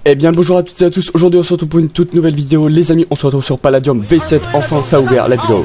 Eh bien bonjour à toutes et à tous, aujourd'hui on se retrouve pour une toute nouvelle vidéo. Les amis, on se retrouve sur Palladium V7, enfin ça a ouvert, let's go.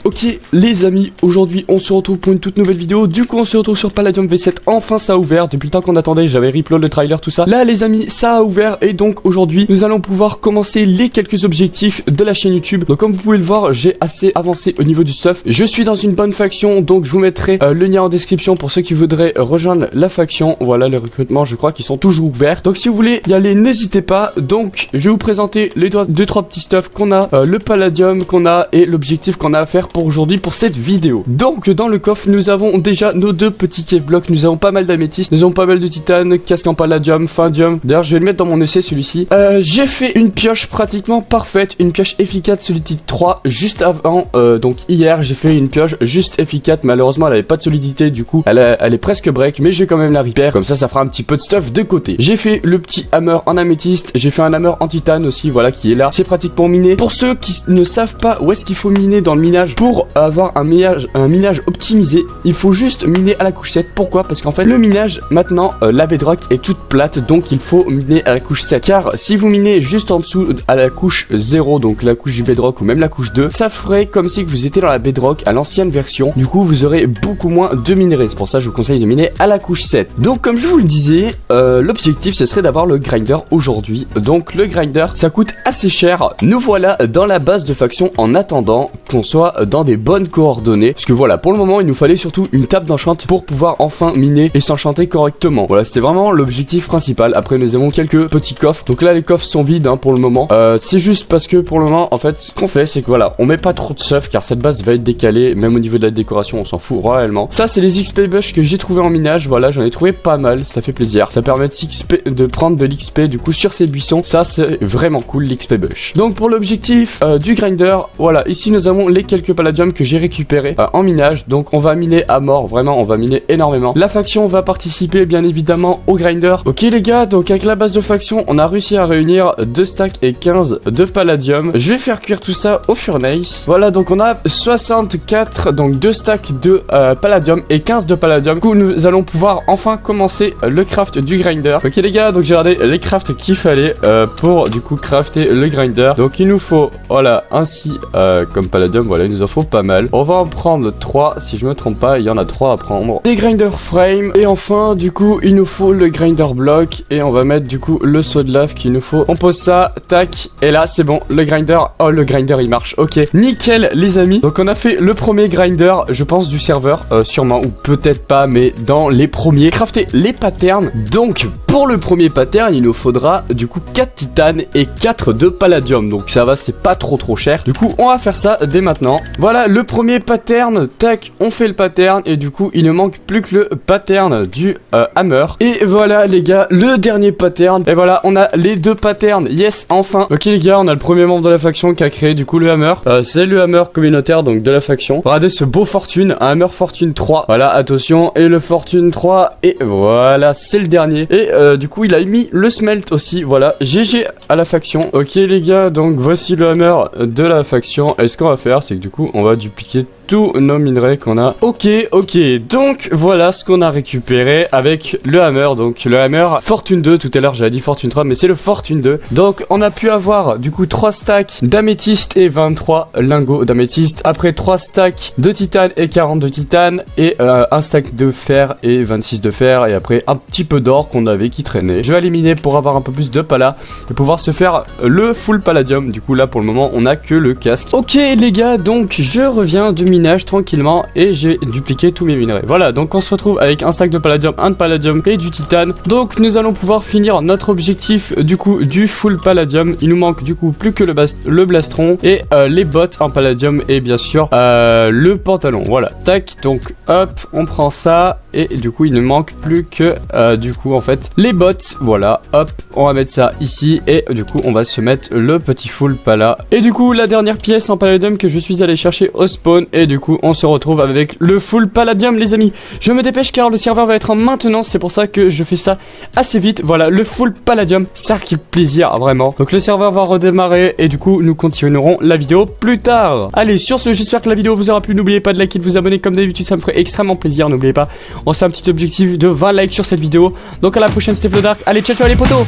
Ok les amis, aujourd'hui on se retrouve pour une toute nouvelle vidéo. Du coup on se retrouve sur Palladium V7, enfin ça a ouvert. Depuis le temps qu'on attendait, j'avais reupload le trailer, tout ça. Là les amis, ça a ouvert. Et donc aujourd'hui nous allons pouvoir commencer les quelques objectifs de la chaîne YouTube. Donc comme vous pouvez le voir, j'ai assez avancé au niveau du stuff. Je suis dans une bonne faction, donc je vous mettrai le lien en description pour ceux qui voudraient rejoindre la faction. Voilà, les recrutements je crois qu'ils sont toujours ouverts. Donc si vous voulez y aller, n'hésitez pas. Donc je vais vous présenter les deux trois petits stuff qu'on a, le Palladium qu'on a et l'objectif qu'on a à faire pour aujourd'hui pour cette vidéo. Donc dans le coffre nous avons déjà nos deux petits cave blocks, nous avons pas mal d'améthystes, nous avons pas mal de titane, casque en palladium, findium. D'ailleurs je vais le mettre dans mon essai celui-ci. J'ai fait une pioche pratiquement parfaite, une pioche efficace solidité 3 juste avant, donc hier j'ai fait une pioche juste efficace. Malheureusement elle avait pas de solidité, du coup elle est presque break, mais je vais quand même la repair, comme ça fera un petit peu de stuff de côté. J'ai fait le petit hammer en améthyste, j'ai fait un hammer en titane aussi, voilà, qui est là, c'est pratiquement miné. Pour ceux qui ne savent pas où est-ce qu'il faut miner dans le minage pour avoir un minage optimisé, il faut juste miner à la couche 7. Pourquoi? Parce qu'en fait le minage maintenant, la bedrock est toute plate, donc il faut miner à la couche 7, car si vous minez juste en dessous à la couche 0, donc la couche du bedrock ou même la couche 2, ça ferait comme si vous étiez dans la bedrock à l'ancienne version. Du coup vous aurez beaucoup moins de minerais, c'est pour ça que je vous conseille de miner à la couche 7. Donc comme je vous le disais, l'objectif ce serait d'avoir le grinder aujourd'hui. Donc le grinder ça coûte assez cher. Nous voilà dans la base de faction en attendant qu'on soit dans des bonnes coordonnées, parce que voilà, pour le moment il nous fallait surtout une table d'enchant pour pouvoir enfin miner et s'enchanter correctement. Voilà, c'était vraiment l'objectif principal. Après nous avons quelques petits coffres, donc là les coffres sont vides hein, pour le moment. C'est juste parce que pour le moment en fait ce qu'on fait c'est que voilà, on met pas trop de stuff car cette base va être décalée, même au niveau de la décoration on s'en fout royalement. Ça c'est les XP bush que j'ai trouvé en minage, voilà, j'en ai trouvé pas mal, ça fait plaisir, ça permet de prendre de l'XP du coup sur ces buissons, ça c'est vraiment cool l'XP bush. Donc pour l'objectif du grinder, voilà, ici nous avons les quelques palladium que j'ai récupéré en minage, donc on va miner à mort, vraiment on va miner énormément. La faction va participer bien évidemment au grinder. Ok les gars, donc avec la base de faction on a réussi à réunir 2 stacks et 15 de palladium. Je vais faire cuire tout ça au furnace. Voilà, donc on a 64, donc 2 stacks de palladium et 15 de palladium. Du coup nous allons pouvoir enfin commencer le craft du grinder. Ok les gars, donc j'ai regardé les crafts qu'il fallait pour du coup crafter le grinder. Donc il nous faut, voilà, ainsi comme palladium, voilà, il nous en faut pas mal. On va en prendre 3 si je me trompe pas, il y en a 3 à prendre. Des grinder frame, et enfin du coup il nous faut le grinder block, et on va mettre du coup le saut de lave qu'il nous faut. On pose ça, tac, et là c'est bon, le grinder, oh le grinder il marche, ok, nickel les amis. Donc on a fait le premier grinder, je pense du serveur, sûrement, ou peut-être pas, mais dans les premiers. Crafter les patterns, donc pour le premier pattern il nous faudra du coup 4 titanes et 4 de palladium, donc ça va, c'est pas trop cher. Du coup on va faire ça dès maintenant. Voilà le premier pattern, tac, on fait le pattern, et du coup il ne manque plus que le pattern du hammer. Et voilà les gars, le dernier pattern, et voilà on a les deux patterns, yes, enfin. Ok les gars, on a le premier membre de la faction qui a créé du coup le hammer, c'est le hammer communautaire donc de la faction. Regardez ce beau fortune, un hammer fortune 3, voilà, attention, et le fortune 3, et voilà c'est le dernier. Et du coup il a mis le smelt aussi, voilà, GG à la faction. Ok les gars, donc voici le hammer de la faction, et ce qu'on va faire c'est que du coup on va dupliquer tous nos minerais qu'on a. Ok, donc voilà ce qu'on a récupéré avec le hammer. Donc le hammer fortune 2, tout à l'heure j'avais dit fortune 3, mais c'est le fortune 2. Donc on a pu avoir du coup 3 stacks d'améthyste et 23 lingots d'améthyste. Après 3 stacks de titane et 40 de titane, et un stack de fer et 26 de fer, et après un petit peu d'or qu'on avait qui traînait. Je vais éliminer pour avoir un peu plus de pala et pouvoir se faire le full palladium. Du coup là pour le moment on a que le casque. Ok les gars, donc je reviens du minage tranquillement et j'ai dupliqué tous mes minerais. Voilà, donc on se retrouve avec un stack de palladium, un de palladium et du titane. Donc nous allons pouvoir finir notre objectif du coup du full palladium. Il nous manque du coup plus que le blastron et les bottes en palladium, et bien sûr le pantalon. Voilà, tac, donc hop, on prend ça. et du coup il ne manque plus que du coup en fait les bottes. Voilà, hop, on va mettre ça ici et du coup on va se mettre le petit full pala. Et du coup la dernière pièce en palladium que je suis allé chercher au spawn, et du coup on se retrouve avec le full palladium les amis. Je me dépêche car le serveur va être en maintenance, c'est pour ça que je fais ça assez vite. Voilà, le full palladium, ça qui plaisir vraiment. Donc le serveur va redémarrer et du coup nous continuerons la vidéo plus tard. Allez, sur ce, j'espère que la vidéo vous aura plu. N'oubliez pas de liker, de vous abonner comme d'habitude, ça me ferait extrêmement plaisir. N'oubliez pas, on s'est un petit objectif de 20 likes sur cette vidéo. Donc à la prochaine, c'était Flodark. Allez, ciao ciao les potos.